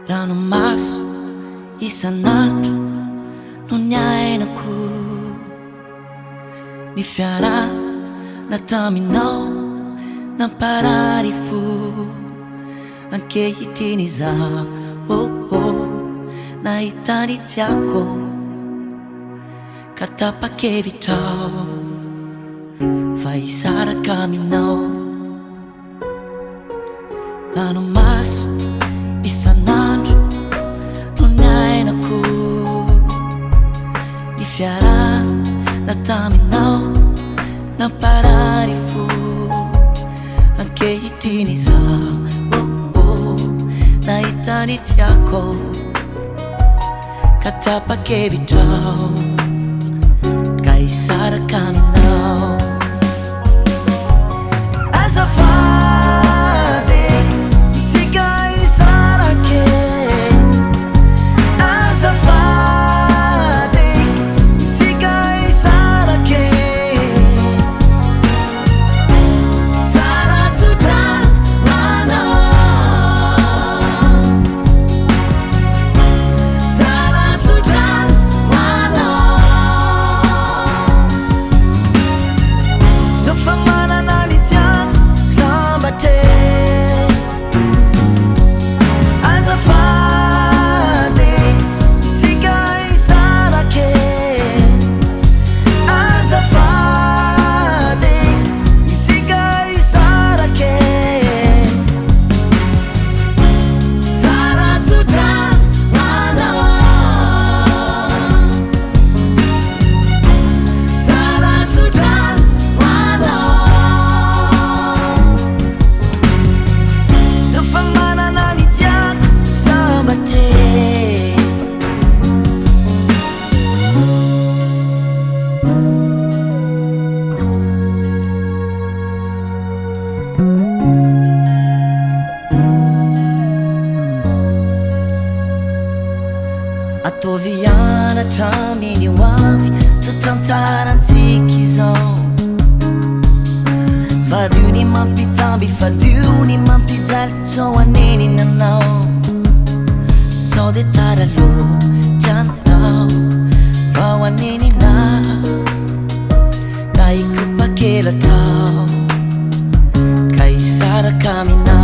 Ranomaso isan'andro no ny ainako, ny fiarahana taminao namparary fo. Ankehitriny izaho nahita ny tiako ka tapa-kevitrao fa hisaraka aminao. Ranomaso isan'andro no ny ainako, ny fiarahana taminao namparary fo. Ankehitriny izaho nahita ny tiako ka tapa-kevitrao ka hisaraka aminao. Azafady isika hisarake, azafady isika hisarake. Tsara tso-drano, tsara tso-drano. Zao fa manana ny tiako sambate, azafady isika hisarake, azafady isika hisarake. Tsara tso-drano, tsara tso-drano. Zao fa manana ny tiako sambate. Ataovy hianatra amin'ny ho avy, so tantarantsika izao. Fadio ny mampitamby, fadio ny mampijaly, so anenina anao. Sao de taralojanao vao anenina, ka hikopakelatrao ka hisaraka aminao.